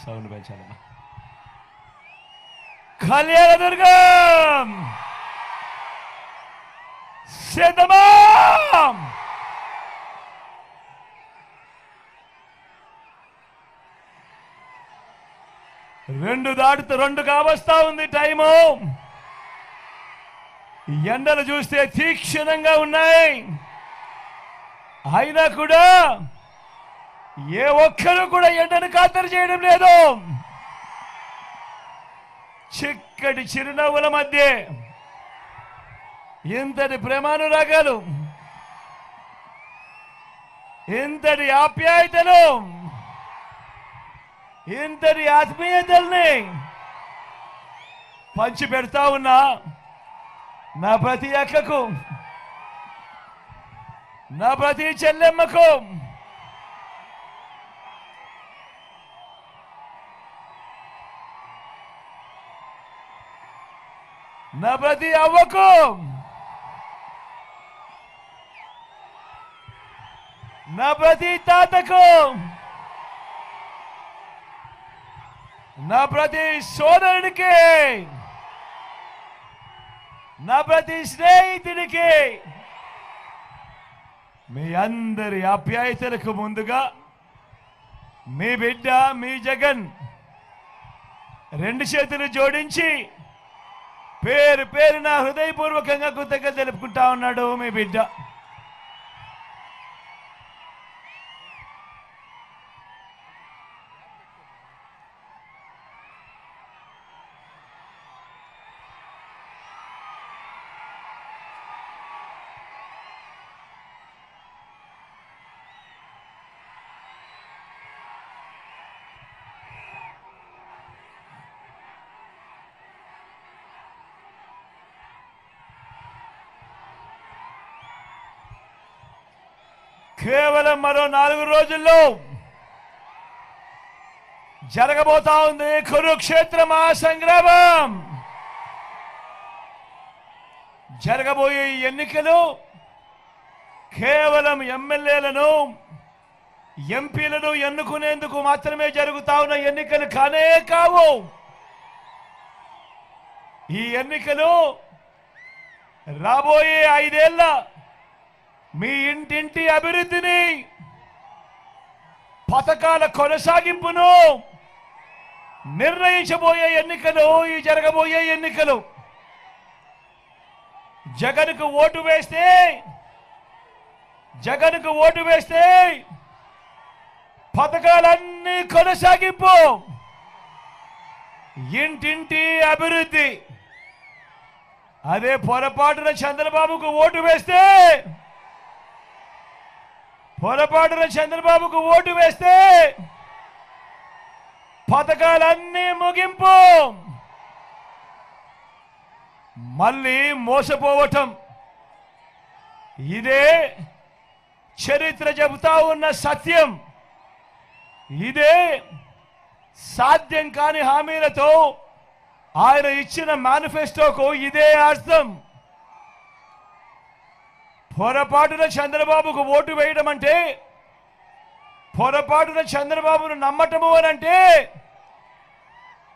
Sound పెంచాలమ్మా. Kalyandurg సిద్ధమా? రెండు కావస్తా ఉంది టైము. ఎండలు చూస్తే తీక్షణంగా ఉన్నాయి. అయినా కూడా ఏ ఒక్కరు కూడా ఎండను ఖాతరు చేయడం లేదు. చిక్కటి చిరునవ్వుల మధ్య ఇంతటి ప్రేమానురాగాలు, ఇంతటి ఆప్యాయతలు, ఇంతటి ఆత్మీయతల్ని పంచి పెడతా ఉన్నా నా ప్రతి అక్కకు, నా ప్రతి చెల్లెమ్మకు, నా ప్రతి అవ్వకు, నా ప్రతి తాతకు, నా ప్రతి సోదరుడికి, నా ప్రతి స్నేహితుడికి మీ అందరి ఆప్యాయతలకు ముందుగా మీ బిడ్డ మీ జగన్ రెండు చేతులు జోడించి పేరు పేరున హృదయపూర్వకంగా కృతజ్ఞతలు తెలుపుకుంటా ఉన్నాడు మీ బిడ్డ. కేవలం మరో 4 రోజుల్లో జరగబోతా ఉంది కురుక్షేత్ర మహాసంగ్రామం. జరగబోయే ఎన్నికలు కేవలం ఎమ్మెల్యేలను ఎంపీలను ఎన్నుకునేందుకు మాత్రమే జరుగుతా ఉన్న ఎన్నికలు కానే కావు. ఈ ఎన్నికలు రాబోయే 5 ఏళ్ల మీ ఇంటింటి అభివృద్ధిని, పథకాల కొనసాగింపును నిర్ణయించబోయే ఎన్నికలు. ఈ జరగబోయే ఎన్నికలు జగన్కు ఓటు వేస్తే పథకాలన్నీ కొనసాగింపు, ఇంటింటి అభివృద్ధి. అదే పొరపాటున చంద్రబాబుకు ఓటు వేస్తే పథకాలన్నీ ముగింపు, మళ్ళీ మోసపోవటం. ఇదే చరిత్ర చెబుతా ఉన్న సత్యం. ఇదే సాధ్యం కాని హామీలతో ఆయన ఇచ్చిన మేనిఫెస్టోకు ఇదే అర్థం. పొరపాటున చంద్రబాబుకు ఓటు వేయడం అంటే, పొరపాటున చంద్రబాబును నమ్మటము అనంటే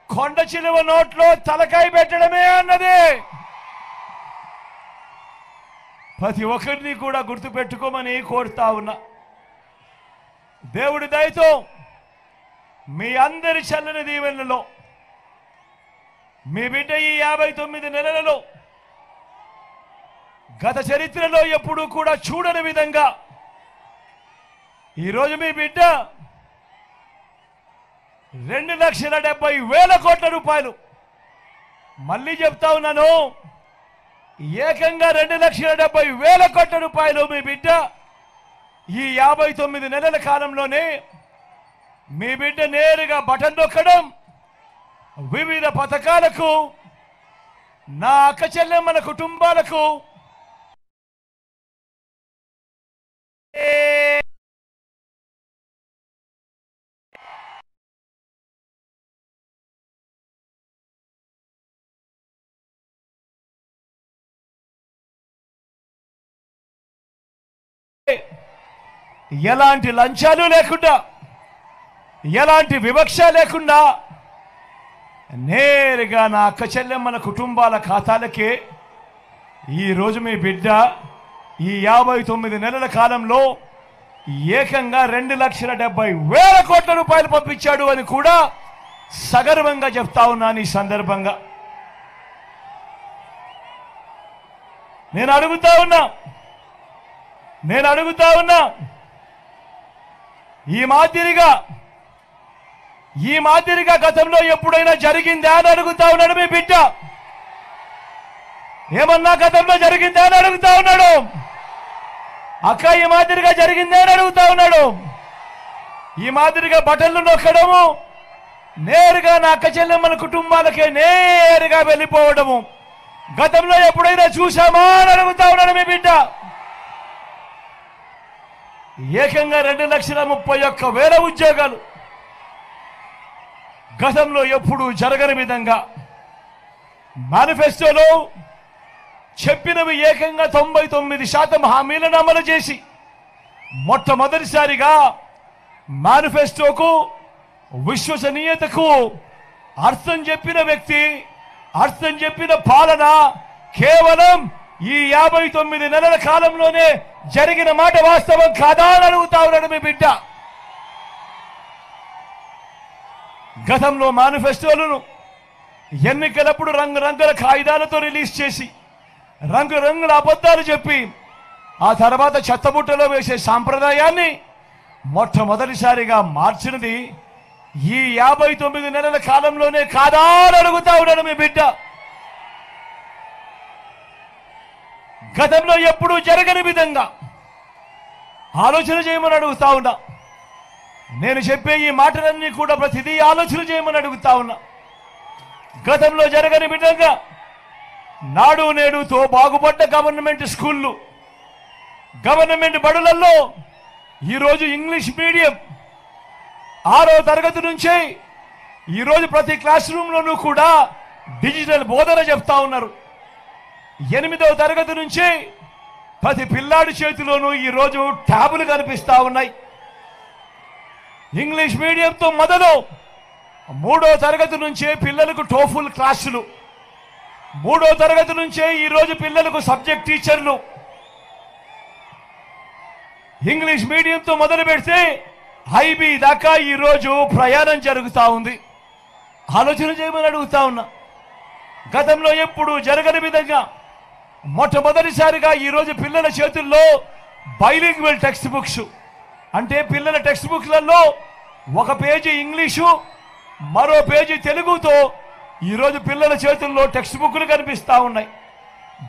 కొండ చిలువ నోట్లో తలకాయ పెట్టడమే అన్నది. ప్రతి ఒక్కరిని కూడా గుర్తుపెట్టుకోమని కోరుతా ఉన్నా. దేవుడి దయతో మీ అందరి చల్లని దీవెనలలో మీ బిడ్డ ఈ 59 నెలలలో గత చరిత్రలో ఎప్పుడూ కూడా చూడని విధంగా ఈరోజు మీ బిడ్డ 2,70,000 కోట్ల రూపాయలు, మళ్ళీ చెప్తా ఉన్నాను, ఏకంగా 2,70,000 కోట్ల రూపాయలు మీ బిడ్డ ఈ 59 నెలల కాలంలోనే మీ బిడ్డ నేరుగా బటన్ నొక్కడం, వివిధ పథకాలకు, నా అక్క చెల్లెమ్మల కుటుంబాలకు ఎలాంటి లంచాలు లేకుండా ఎలాంటి వివక్ష లేకుండా నేరుగా నా అక్క చెల్లెమ్మల కుటుంబాల ఖాతాలకే ఈరోజు మీ బిడ్డ ఈ 59 నెలల కాలంలో ఏకంగా 2,70,000 కోట్ల రూపాయలు పంపించాడు అని కూడా సగర్వంగా చెప్తా ఉన్నాను. ఈ సందర్భంగా నేను అడుగుతా ఉన్నా ఈ మాదిరిగా గతంలో ఎప్పుడైనా జరిగిందా అని అడుగుతా ఉన్నాడు మీ బిడ్డ. ఏమన్నా గతంలో జరిగిందా అని అడుగుతా ఉన్నాడు. అక్క ఈ మాదిరిగా జరిగిందా అని అడుగుతా ఉన్నాడు. ఈ మాదిరిగా బటన్లు నొక్కడము, నేరుగా నా అక్క చెల్లెమ్మల కుటుంబాలకే నేరుగా వెళ్ళిపోవడము గతంలో ఎప్పుడైనా చూసామా అని అడుగుతా ఉన్నాడు మీ బిడ్డ. ఏకంగా 2,31,000 ఉద్యోగాలు గతంలో ఎప్పుడు జరగని విధంగా మేనిఫెస్టోలో చెప్పినవి ఏకంగా 99% హామీలను అమలు చేసి మొట్టమొదటిసారిగా మేనిఫెస్టోకు విశ్వసనీయతకు అర్థం చెప్పిన వ్యక్తి, అర్థం చెప్పిన పాలన కేవలం ఈ 59 నెలల కాలంలోనే జరిగిన మాట వాస్తవం కాదా అని అడుగుతా ఉన్నాడు మీ బిడ్డ. గతంలో మేనిఫెస్టోలను ఎన్నికలప్పుడు రంగురంగుల కాగితాలతో రిలీజ్ చేసి రంగురంగుల అబద్ధాలు చెప్పి ఆ తర్వాత చెత్తబుట్టలో వేసే సాంప్రదాయాన్ని మొట్టమొదటిసారిగా మార్చినది ఈ 59 నెలల కాలంలోనే కాదా అని అడుగుతా ఉన్నాడు మీ బిడ్డ. గతంలో ఎప్పుడూ జరగని విధంగా ఆలోచన చేయమని అడుగుతా ఉన్నా. నేను చెప్పే ఈ మాటలన్నీ కూడా ప్రతిదీ ఆలోచన చేయమని అడుగుతా ఉన్నా. గతంలో జరగని విధంగా నాడు నేడుతో బాగుపడ్డ గవర్నమెంట్ స్కూళ్ళు, గవర్నమెంట్ బడులలో ఈరోజు ఇంగ్లీష్ మీడియం 6వ తరగతి నుంచే ఈరోజు ప్రతి క్లాస్ రూమ్లోనూ కూడా డిజిటల్ బోధన చెప్తా ఉన్నారు. 8వ తరగతి నుంచి ప్రతి పిల్లాడి చేతిలోనూ ఈరోజు ట్యాబులు కనిపిస్తా ఉన్నాయి. ఇంగ్లీష్ మీడియంతో మొదలు 3వ తరగతి నుంచే పిల్లలకు టోఫుల్ క్లాసులు, 3వ తరగతి నుంచే ఈరోజు పిల్లలకు సబ్జెక్ట్ టీచర్లు. ఇంగ్లీష్ మీడియంతో మొదలు పెడితే ఐబీ దాకా ఈరోజు ప్రయాణం జరుగుతూ ఉంది. ఆలోచన చేయమని అడుగుతా ఉన్నా. గతంలో ఎప్పుడు జరగని విధంగా మొట్టమొదటిసారిగా ఈరోజు పిల్లల చేతుల్లో బైలింగ్వల్ టెక్స్ట్ బుక్స్, అంటే పిల్లల టెక్స్ట్ బుక్లలో ఒక పేజీ ఇంగ్లీషు, మరో పేజీ తెలుగుతో ఈరోజు పిల్లల చేతుల్లో టెక్స్ట్ బుక్లు కనిపిస్తూ ఉన్నాయి.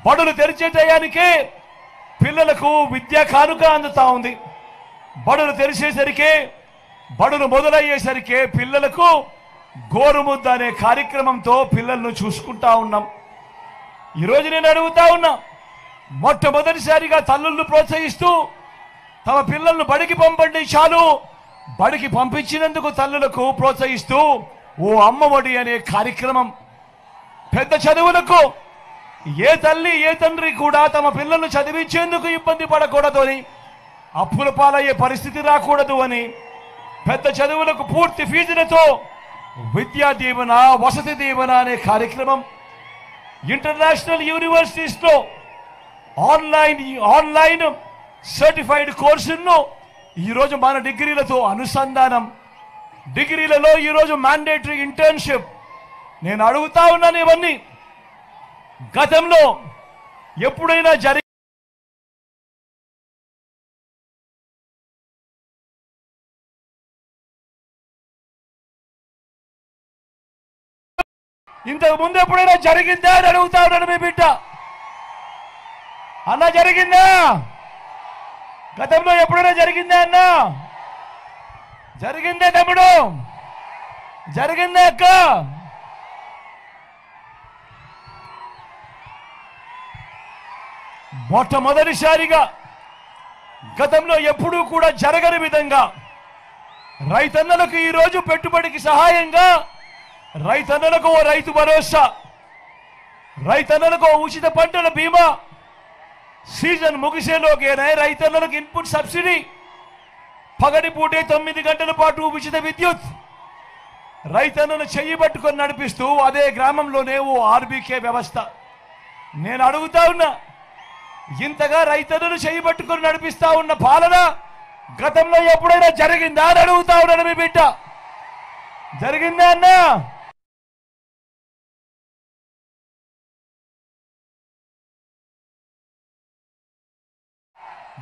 బడులు తెరిచే టయానికే పిల్లలకు విద్యా కానుక అందుతా ఉంది. బడులు తెరిచేసరికి, బడులు మొదలయ్యేసరికి పిల్లలకు గోరుముద్ద అనే కార్యక్రమంతో పిల్లలను చూసుకుంటా ఉన్నాం. ఈరోజు నేను అడుగుతా ఉన్నా, మొట్టమొదటిసారిగా తల్లులను ప్రోత్సహిస్తూ తమ పిల్లలను బడికి పంపండి చాలు, బడికి పంపించినందుకు తల్లులకు ప్రోత్సహిస్తూ ఓ అమ్మఒడి అనే కార్యక్రమం. పెద్ద చదువులకు ఏ తల్లి ఏ తండ్రి కూడా తమ పిల్లలను చదివించేందుకు ఇబ్బంది పడకూడదు అని, అప్పుల పాలయ్యే పరిస్థితి రాకూడదు అని పెద్ద చదువులకు పూర్తి ఫీజులతో విద్యా దీవెన, వసతి దీవెన అనే కార్యక్రమం. ఇంటర్నేషనల్ యూనివర్సిటీస్లో ఆన్లైన్ సర్టిఫైడ్ కోర్సులను ఈరోజు మన డిగ్రీలతో అనుసంధానం, డిగ్రీలలో ఈరోజు మ్యాండేటరీ ఇంటర్న్షిప్. నేను అడుగుతా ఉన్నాను, ఇవన్నీ గతంలో ఎప్పుడైనా ఇంతకు ముందు ఎప్పుడైనా జరిగిందా అని అడుగుతా ఉన్నాడు మీ బిడ్డ. అన్న జరిగిందా? గతంలో ఎప్పుడైనా జరిగిందా అన్న? జరిగిందే తమ్ముడు, జరిగిందే అక్క. మొట్టమొదటిసారిగా గతంలో ఎప్పుడూ కూడా జరగని విధంగా రైతన్నలకు ఈరోజు పెట్టుబడికి సహాయంగా రైతన్నలకు ఓ రైతు భరోసా, రైతన్నలకు ఉచిత పంటల బీమా, సీజన్ ముగిసేలోకేనే రైతన్నలకు ఇన్పుట్ సబ్సిడీ, పగటిపూటే 9 గంటల పాటు ఉచిత విద్యుత్, రైతన్నను చెయ్యి పట్టుకొని నడిపిస్తూ అదే గ్రామంలోనే ఓ ఆర్బీకే వ్యవస్థ. నేను అడుగుతా ఉన్నా, ఇంతగా రైతన్నను చెయ్యి పట్టుకొని నడిపిస్తా ఉన్న పాలన గతంలో ఎప్పుడైనా జరిగిందా అని అడుగుతా ఉన్నాను మీ బిడ్డ. జరిగిందా అన్నా?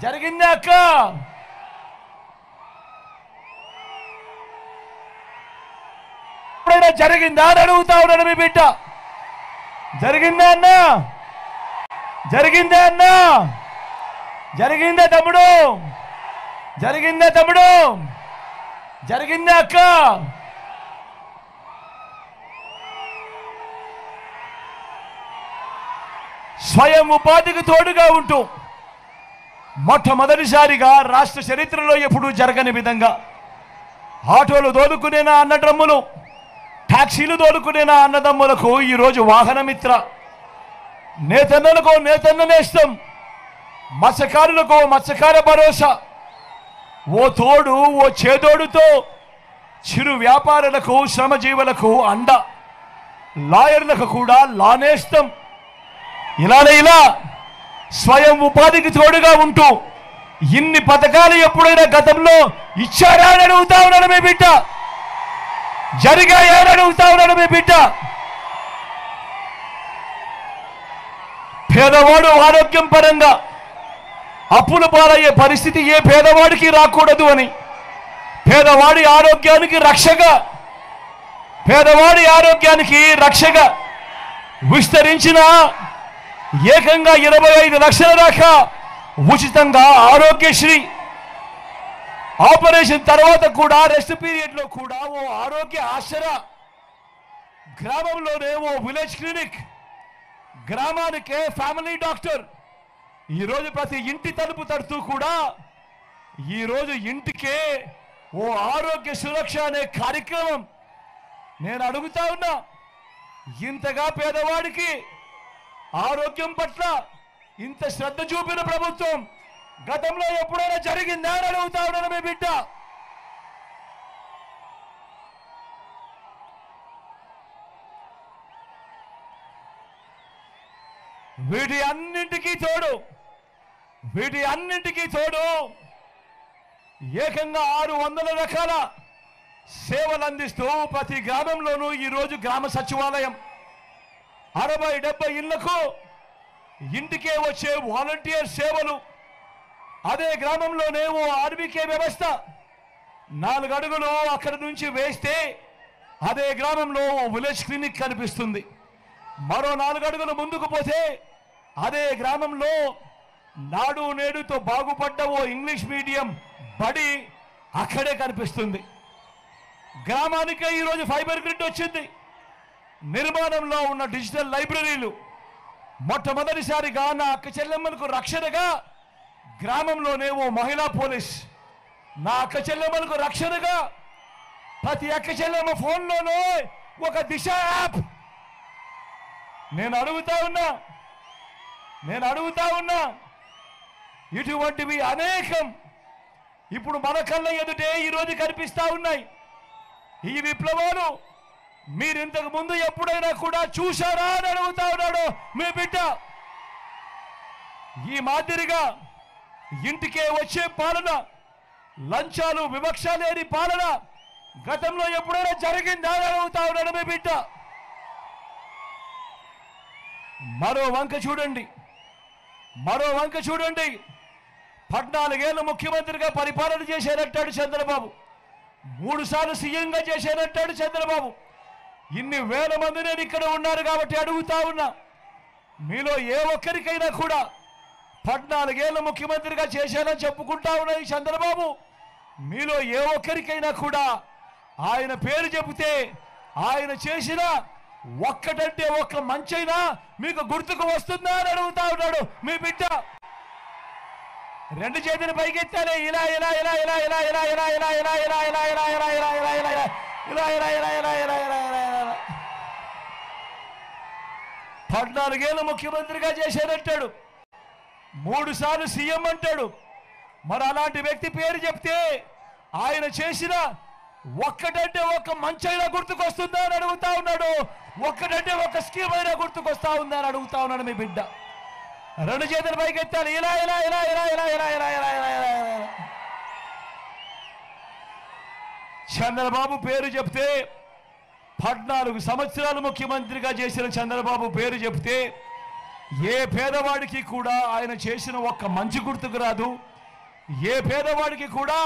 జరిగిందా అక్క? ఎప్పుడైనా జరిగిందా అని అడుగుతా ఉన్నాను మీ బిడ్డ. జరిగిందా అన్నా? జరిగిందా అన్నా? జరిగిందా తమ్ముడు? జరిగిందా తమ్ముడు? జరిగిందా అక్క? స్వయం ఉపాధికి తోడుగా ఉంటూ మొట్టమొదటిసారిగా రాష్ట్ర చరిత్రలో ఎప్పుడూ జరగని విధంగా ఆటోలు దోలుకునేనా అన్నదమ్ములు, టాక్సీలు దోలుకునేనా అన్నదమ్ములకు ఈరోజు వాహనమిత్ర, నేతన్నలకు నేతన్న నేస్తం, మత్స్యకారులకు మత్స్యకార భరోసా, ఓ తోడు ఓ చేదోడుతో చిరు వ్యాపారులకు శ్రమజీవులకు అండ, లాయర్లకు కూడా లానేస్తం. ఇలా స్వయం ఉపాధికి తోడుగా ఉంటూ ఇన్ని పథకాలు ఎప్పుడైనా గతంలో ఇచ్చారా అని అడుగుతా ఉన్నాడు మీ బిడ్డ. జరిగాయా అని అడుగుతా ఉన్నాడు మీ బిడ్డ. పేదవాడు ఆరోగ్యం పరంగా అప్పుల పాలయ్యే పరిస్థితి ఏ పేదవాడికి రాకూడదు అని పేదవాడి ఆరోగ్యానికి రక్షగా విస్తరించిన ఏకంగా 25 లక్షల దాకా ఉచితంగా ఆరోగ్యశ్రీ ఆపరేషన్ తర్వాత కూడా రెస్ట్ పీరియడ్ లో కూడా ఓ ఆరోగ్య ఆసరా, గ్రామంలోనే ఓ విలేజ్ క్లినిక్, గ్రామానికే ఫ్యామిలీ డాక్టర్, ఈరోజు ప్రతి ఇంటి తలుపు తడుతూ కూడా ఈరోజు ఇంటికే ఓ ఆరోగ్య సురక్ష అనే కార్యక్రమం. నేను అడుగుతా ఉన్నా, ఇంతగా పేదవాడికి ఆరోగ్యం పట్ల ఇంత శ్రద్ధ చూపిన ప్రభుత్వం గతంలో ఎప్పుడైనా జరిగిందా అని అడుగుతా ఉన్నాను మీ బిడ్డ. వీటి అన్నింటికీ తోడు ఏకంగా 600 రకాల సేవలు అందిస్తూ ప్రతి గ్రామంలోనూ ఈరోజు గ్రామ సచివాలయం, 60-70 ఇళ్లకు ఇంటికే వచ్చే వాలంటీర్ సేవలు, అదే గ్రామంలోనే ఓ ఆర్బీకే వ్యవస్థ, 4 అడుగులు అక్కడి నుంచి వేస్తే అదే గ్రామంలో ఓ విలేజ్ క్లినిక్ కనిపిస్తుంది. మరో 4 అడుగులు ముందుకు పోతే అదే గ్రామంలో నాడు నేడుతో బాగుపడ్డ ఓ ఇంగ్లీష్ మీడియం బడి అక్కడే కనిపిస్తుంది. గ్రామానికే ఈరోజు ఫైబర్ గ్రిడ్ వచ్చింది. నిర్మాణంలో ఉన్న డిజిటల్ లైబ్రరీలు, మొట్టమొదటిసారిగా నా అక్క చెల్లెమ్మలకు రక్షణగా గ్రామంలోనే ఓ మహిళా పోలీస్, నా అక్క చెల్లెమ్మలకు రక్షణగా ప్రతి అక్క చెల్లెమ్మ ఫోన్లోనే ఒక దిశ యాప్. నేను అడుగుతా ఉన్నా ఇటువంటివి అనేకం ఇప్పుడు మన కళ్ళ ఎదుటే ఈరోజు కనిపిస్తా ఉన్నాయి. ఈ విప్లవాలు మీరు ఇంతకు ముందు ఎప్పుడైనా కూడా చూశారా అని అడుగుతా ఉన్నాడు మీ బిడ్డ. ఈ మాదిరిగా ఇంటికే వచ్చే పాలన, లంచాలు వివక్ష లేని పాలన గతంలో ఎప్పుడైనా జరిగిందా అని అడుగుతా ఉన్నాడు మీ బిడ్డ. మరో వంక చూడండి. 14 ఏళ్ళు ముఖ్యమంత్రిగా పరిపాలన చేశానంటాడు చంద్రబాబు, 3 సార్లు సీఎంగా చేశానంటాడు చంద్రబాబు. ఇన్ని వేల మంది నేను ఇక్కడ ఉన్నారు కాబట్టి అడుగుతా ఉన్నా, మీలో ఏ ఒక్కరికైనా కూడా 14 ఏళ్ళు ముఖ్యమంత్రిగా చేశానని చెప్పుకుంటా ఉన్న ఈ చంద్రబాబు, మీలో ఏ ఒక్కరికైనా కూడా ఆయన పేరు చెబితే ఆయన చేసిన ఒక్కటంటే ఒక్క మంచైనా మీకు గుర్తుకు వస్తుందా అని అడుగుతా ఉన్నాడు మీ బిడ్డ. 2 చేతులు పైకెత్తాలి. ఇలా 14 ఏళ్ళు ముఖ్యమంత్రిగా చేశానంటాడు, 3 సార్లు సీఎం అంటాడు. మరి అలాంటి వ్యక్తి పేరు చెప్తే ఆయన చేసిన ఒక్కటంటే ఒక్క మంచైనా గుర్తుకొస్తుందా అని అడుగుతా ఉన్నాడు. ఒక్కటంటే ఒక్క స్కీమ్ అయినా గుర్తుకొస్తా ఉందా అని అడుగుతా ఉన్నాడు మీ బిడ్డ. రెండు చేతులు పైకెత్తాలి. ఇలా ఇలా ఇలా ఇలా ఇలా ఇలా ఇలా ఇలా ఇలా ఇలా ఇలా. చంద్రబాబు పేరు చెప్తే 14 సంవత్సరాలు ముఖ్యమంత్రిగా చేసిన చంద్రబాబు పేరు చెప్తే ఏ పేదవాడికి కూడా ఆయన చేసిన ఒక్క మంచి గుర్తుకు రాదు. ఏ పేదవాడికి కూడా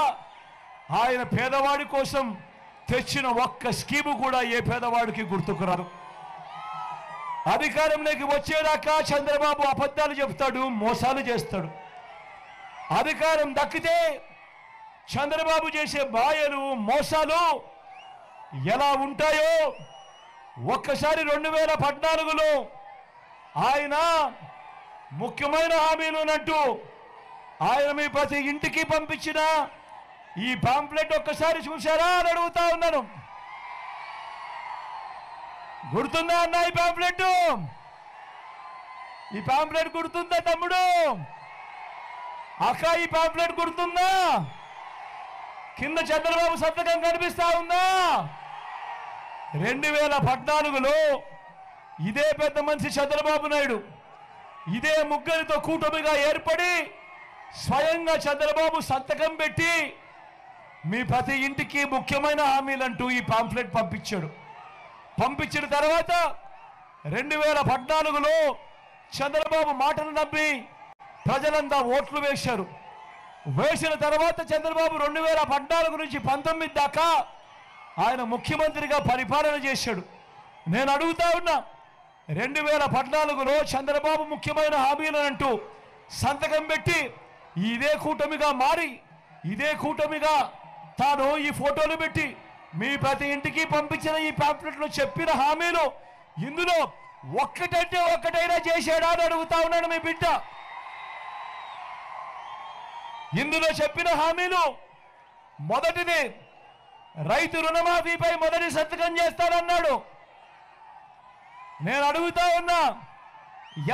ఆయన పేదవాడి కోసం తెచ్చిన ఒక్క స్కీము కూడా ఏ పేదవాడికి గుర్తుకు రాదు. అధికారంలోకి వచ్చేదాకా చంద్రబాబు అబద్ధాలు చెప్తాడు, మోసాలు చేస్తాడు. అధికారం దక్కితే చంద్రబాబు చేసే మాయలు మోసాలు ఎలా ఉంటాయో ఒక్కసారి 2014లో ఆయన ముఖ్యమైన హామీలునంటూ ఆయన మీ ప్రతి ఇంటికి పంపించిన ఈ పాంప్లెట్ ఒక్కసారి చూశారా అని అడుగుతా ఉన్నాను. గుర్తుందా అన్న ఈ పాంప్లెట్? ఈ పాంప్లెట్ గుర్తుందా తమ్ముడు? అక్క ఈ పాంప్లెట్ గుర్తుందా? కింద చంద్రబాబు సంతకం కనిపిస్తా ఉందా? 2014లో ఇదే పెద్ద మనిషి చంద్రబాబు నాయుడు ఇదే ముగ్గురితో కూటమిగా ఏర్పడి స్వయంగా చంద్రబాబు సంతకం పెట్టి మీ ప్రతి ఇంటికి ముఖ్యమైన హామీలంటూ ఈ పాంప్లెట్ పంపించాడు. పంపించిన తర్వాత 2014లో చంద్రబాబు మాటలు నమ్మి ప్రజలంతా ఓట్లు వేశారు. వేసిన తర్వాత చంద్రబాబు 2014 నుంచి 19 దాకా ఆయన ముఖ్యమంత్రిగా పరిపాలన చేశాడు. నేను అడుగుతా ఉన్నా, 2014లో చంద్రబాబు ముఖ్యమైన హామీలనంటూ సంతకం పెట్టి ఇదే కూటమిగా మారి ఇదే కూటమిగా తాను ఈ ఫోటోలు పెట్టి మీ ప్రతి ఇంటికి పంపించిన ఈ పాంప్లెట్లో చెప్పిన హామీలు ఇందులో ఒక్కటంటే ఒక్కటైనా చేశాడా అని అడుగుతా ఉన్నాడు మీ బిడ్డ. ఇందులో చెప్పిన హామీలు మొదటిది రైతు రుణమాఫీపై మొదటి సంతకం చేస్తానన్నాడు. నేను అడుగుతా ఉన్నా,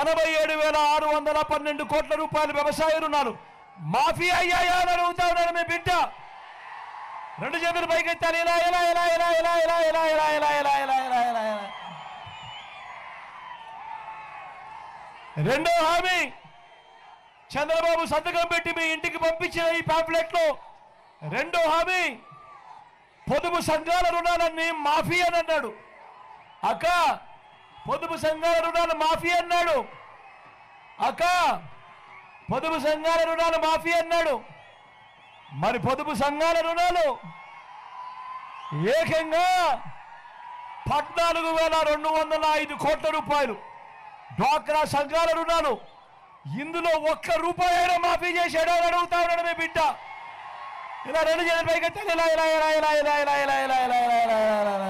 87,612 కోట్ల రూపాయలు వ్యవసాయ రుణాలు మాఫీ అయ్యాయా అని అడుగుతా ఉన్నాడు మీ బిడ్డ. రెండు చేతులు పైకెత్తాలి. ఇలా ఇలా ఇలా ఇలా ఇలా ఇలా ఇలా ఇలా ఇలా ఇలా ఇలా ఇలా ఇలా ఇలా. రెండో హామీ చంద్రబాబు సంతకం పెట్టి మీ ఇంటికి పంపించిన ఈ పాంప్లెట్లో రెండో హామీ పొదుపు సంఘాల రుణాలన్నీ మాఫీ అని అన్నాడు. అక్క పొదుపు సంఘాల రుణాలు మాఫీ అన్నాడు. అక్క పొదుపు సంఘాల రుణాలు మాఫీ అన్నాడు. మరి పొదుపు సంఘాల రుణాలు ఏకంగా 14,205 కోట్ల రూపాయలు డ్వాక్రా సంఘాల రుణాలు ఇందులో ఒక్క రూపాయి అయినా మాఫీ చేశాడో అని అడుగుతా ఉన్నాడు మీ బిడ్డ. ఇలా రెండు చేతుల పైకెత్తాలి. ఇలా ఇలా ఇలా ఇలా ఇలా ఇలా ఇలా ఇలా ఇలా ఇలా ఇలా.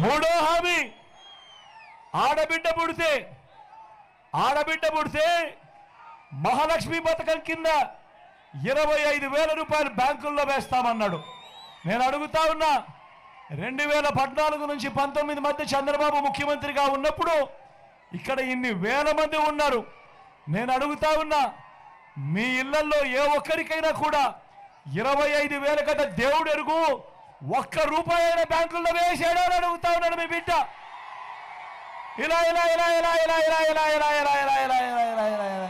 మూడో హామీ ఆడబిడ్డ పుడితే మహాలక్ష్మి పథకం కింద 25,000 రూపాయలు బ్యాంకుల్లో వేస్తామన్నాడు. నేను అడుగుతా ఉన్నా, 2014 నుంచి 19 మధ్య చంద్రబాబు ముఖ్యమంత్రిగా ఉన్నప్పుడు ఇక్కడ ఇన్ని వేల మంది ఉన్నారు. నేను అడుగుతా ఉన్నా, మీ ఇళ్లలో ఏ ఒక్కరికైనా కూడా 25,000 కదా దేవుడు ఎరుగు ఒక్క రూపాయి అయినా బ్యాంకుల్లో వేసాడో అని అడుగుతా ఉన్నాడు మీ బిడ్డ. ఇలా ఇలా ఇలా ఇలా ఇలా ఇలా ఇలా ఇలా ఇలా ఇలా ఇలా ఇలా ఇలా ఇలా ఇలా.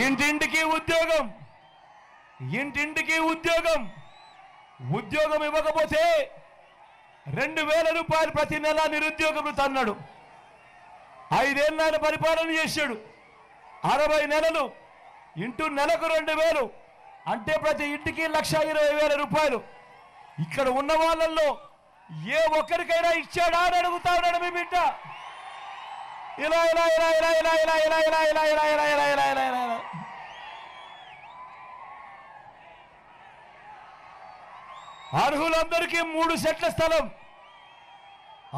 ఇంటింటికి ఉద్యోగం ఇవ్వకపోతే 2,000 రూపాయలు ప్రతి నెల నిరుద్యోగం తన్నాడు. 5 ఏళ్ళ ఆయన పరిపాలన చేశాడు. 60 నెలలు ఇంటూ నెలకు 2,000 అంటే ప్రతి ఇంటికి 1,20,000 రూపాయలు. ఇక్కడ ఉన్న వాళ్ళల్లో ఏ ఒక్కరికైనా ఇచ్చాడా అని అడుగుతా ఉన్నాడు మీ బిడ్డ. ఇలా ఇలా ఇలా ఇలా ఇలా ఇలా ఇలా ఇలా ఇలా ఇలా ఇలా ఇలా ఇలా ఇలా ఇలా. అర్హులందరికీ 3 సెట్ల స్థలం,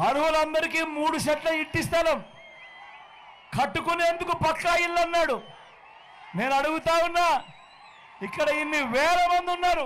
అర్హులందరికీ 3 సెట్ల ఇంటి స్థలం కట్టుకునేందుకు పక్కా ఇల్లు అన్నాడు. నేను అడుగుతా ఉన్నా, ఇక్కడ ఇన్ని వేల మంది ఉన్నారు.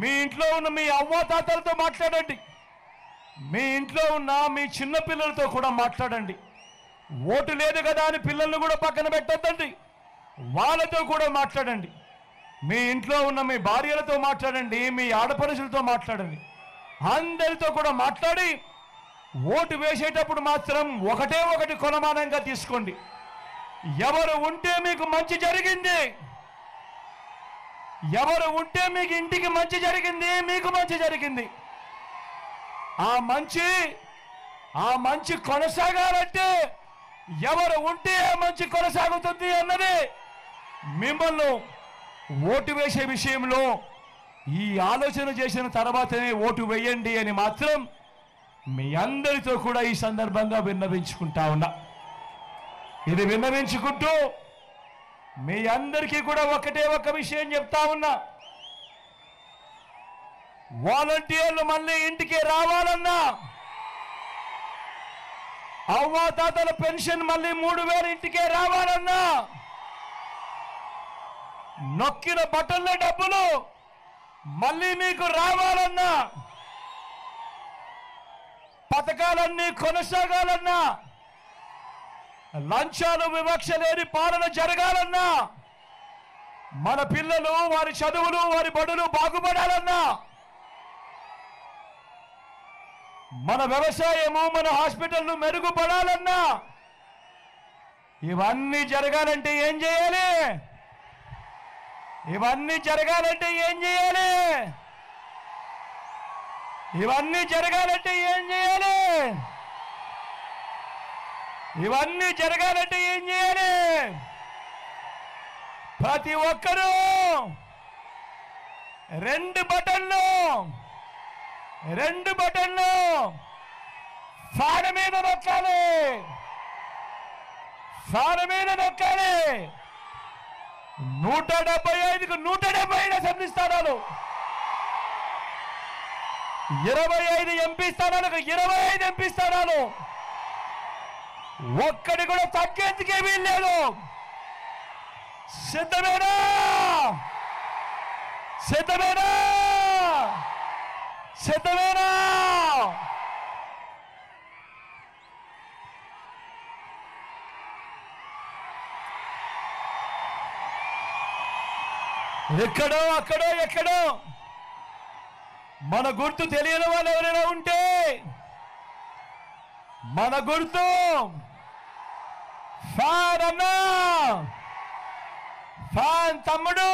మీ ఇంట్లో ఉన్న మీ అవ్వాతాతలతో మాట్లాడండి. మీ ఇంట్లో ఉన్న మీ చిన్న పిల్లలతో కూడా మాట్లాడండి. ఓటు లేదు కదా అని పిల్లల్ని కూడా పక్కన పెట్టొద్దండి. వాళ్ళతో కూడా మాట్లాడండి. మీ ఇంట్లో ఉన్న మీ భార్యలతో మాట్లాడండి, మీ ఆడపడుచులతో మాట్లాడండి. అందరితో కూడా మాట్లాడి ఓటు వేసేటప్పుడు మాత్రం ఒకటే ఒకటి కొలమానంగా తీసుకోండి. ఎవరు ఉంటే మీకు మంచి జరిగింది, ఎవరు ఉంటే మీకు ఇంటికి మంచి జరిగింది, మీకు మంచి జరిగింది, ఆ మంచి కొనసాగాలంటే ఎవరు ఉంటే మంచి కొనసాగుతుంది అన్నది మిమ్మల్ని ఓటు వేసే విషయంలో ఈ ఆలోచన చేసిన తర్వాతనే ఓటు వేయండి అని మాత్రం మీ అందరితో కూడా ఈ సందర్భంగా విన్నవించుకుంటా ఉన్నా. ఇది విన్నవించుకుంటూ మీ అందరికీ కూడా ఒకటే ఒక విషయం చెప్తా ఉన్నా. వాలంటీర్లు మళ్ళీ ఇంటికి రావాలన్నా, అవ్వాతాతల పెన్షన్ మళ్ళీ 3000 ఇంటికే రావాలన్నా, నొక్కిన బటన్ల డబ్బులు మళ్ళీ మీకు రావాలన్నా, పథకాలన్నీ కొనసాగాలన్నా, లంచాలు వివక్ష లేని పాలన జరగాలన్నా, మన పిల్లలు వారి చదువులు వారి బడులు బాగుపడాలన్నా, మన వ్యవసాయము మన హాస్పిటల్లు మెరుగుపడాలన్నా, ఇవన్నీ జరగాలంటే ఏం చేయాలి? ఇవన్నీ జరగాలంటే ఏం చేయాలి? ఇవన్నీ జరగాలంటే ఏం చేయాలి? ఇవన్నీ జరగాలంటే ఏం చేయాలి? ప్రతి ఒక్కరూ 2 బటన్లు ఫ్యాన్ మీద నొక్కాలి. ఫ్యాన్ మీద నొక్కాలి. 175కు 175 అసెంబ్లీ స్థానాలు, 25 ఎంపీ స్థానాలకు 25 ఎంపీ స్థానాలు, ఒక్కడి కూడా తగ్గేందుకే వీల్లేదు. సిద్ధమేనా? సిద్ధమేనా? సిద్ధమేనా? ఎక్కడో అక్కడో ఎక్కడో మన గుర్తు తెలియని వాళ్ళు ఎవరైనా ఉంటే, మన గుర్తు ఫ్యాన్ అన్నా, ఫ్యాన్ తమ్ముడు,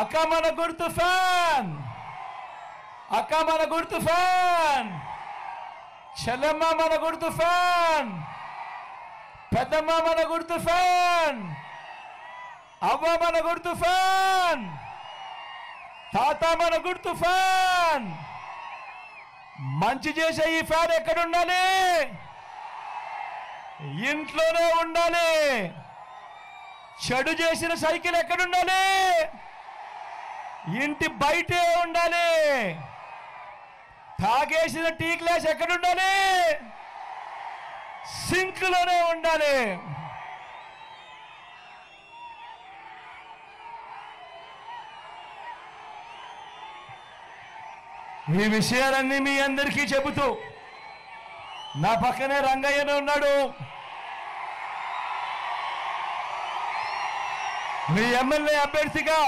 అక్క మన గుర్తు ఫ్యాన్, అక్క మన గుర్తు ఫ్యాన్, చెల్లెమ్మ మన గుర్తు ఫ్యాన్, పెద్దమ్మ మన గుర్తు ఫ్యాన్, అవ్వ మన గుర్తు ఫ్యాన్, తాత మన గుర్తు ఫ్యాన్. మంచి చేసే ఈ ఫ్యాన్ ఎక్కడుండాలి? ఇంట్లోనే ఉండాలి. చెడు చేసిన సైకిల్ ఎక్కడుండాలి? ఇంటి బయటే ఉండాలి. తాగేసిన టీ గ్లాస్ ఎక్కడుండాలి? సింక్లోనే ఉండాలి. ఈ విషయాలన్నీ మీ అందరికీ చెబుతూ, నా పక్కనే రంగయ్యనే ఉన్నాడు. మీ ఎమ్మెల్యే అభ్యర్థిగా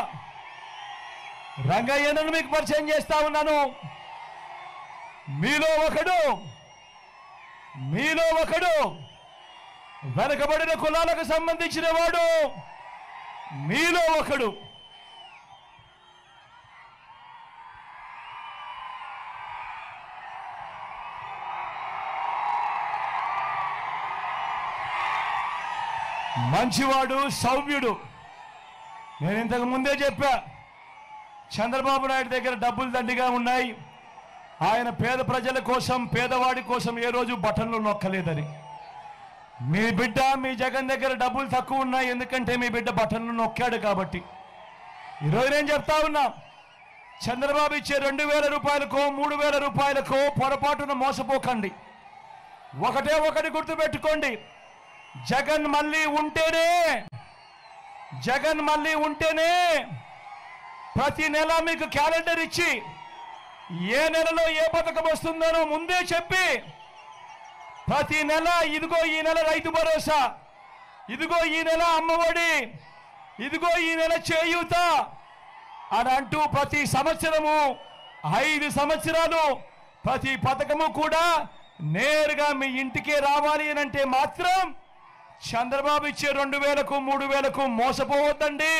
రంగయ్యను మీకు పరిచయం చేస్తా ఉన్నాను. మీలో ఒకడు వెనకబడిన కులాలకు సంబంధించిన వాడు. మీలో ఒకడు మంచివాడు, సౌమ్యుడు. నేను ఇంతకు ముందే చెప్పా, చంద్రబాబు నాయుడు దగ్గర డబ్బులు దండిగా ఉన్నాయి. ఆయన పేద ప్రజల కోసం, పేదవాడి కోసం ఏ రోజు బటన్లు నొక్కలేదని. మీ బిడ్డ, మీ జగన్ దగ్గర డబ్బులు తక్కువ ఉన్నాయి, ఎందుకంటే మీ బిడ్డ బటన్లు నొక్కాడు కాబట్టి. ఈరోజు నేను చెప్తా ఉన్నా, చంద్రబాబు ఇచ్చే 2000 రూపాయలకో 3000 రూపాయలకో పొరపాటున మోసపోకండి. ఒకటే ఒకటి గుర్తుపెట్టుకోండి, జగన్ మళ్ళీ ఉంటేనే ప్రతి నెల మీకు క్యాలెండర్ ఇచ్చి ఏ నెలలో ఏ పథకం వస్తుందనో ముందే చెప్పి ప్రతి నెల ఇదిగో ఈ నెల రైతు భరోసా, ఇదిగో ఈ నెల అమ్మఒడి, ఇదిగో ఈ నెల చేయూత అని అంటూ ప్రతి సంవత్సరము 5 సంవత్సరాలు ప్రతి పథకము కూడా నేరుగా మీ ఇంటికే రావాలి అని అంటే మాత్రం చంద్రబాబు ఇచ్చే 2000కు 3000కు మోసపోవద్దండి.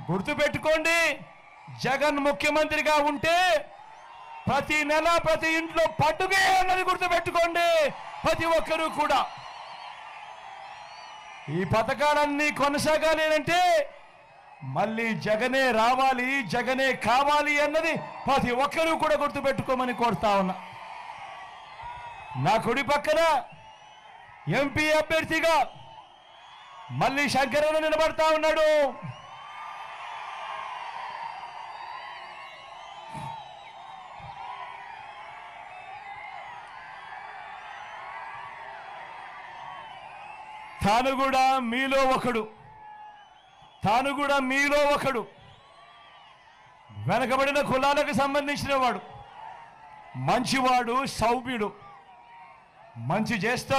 గుర్తుపెట్టుకోండి, జగన్ ముఖ్యమంత్రిగా ఉంటే ప్రతి నెల ప్రతి ఇంట్లో పండుగే అన్నది గుర్తుపెట్టుకోండి ప్రతి ఒక్కరూ కూడా. ఈ పథకాలన్నీ కొనసాగాలి అంటే మళ్ళీ జగనే రావాలి, జగనే కావాలి అన్నది ప్రతి ఒక్కరూ కూడా గుర్తుపెట్టుకోమని కోరుతా ఉన్నా. నా కుడి పక్కన ఎంపీ అభ్యర్థిగా మళ్ళీ శంకరన్న నిలబడతా ఉన్నాడు. తాను కూడా మీలో ఒకడు వెనకబడిన కులాలకు సంబంధించిన వాడు, మంచివాడు, సౌమ్యుడు, మంచి చేస్తాడు.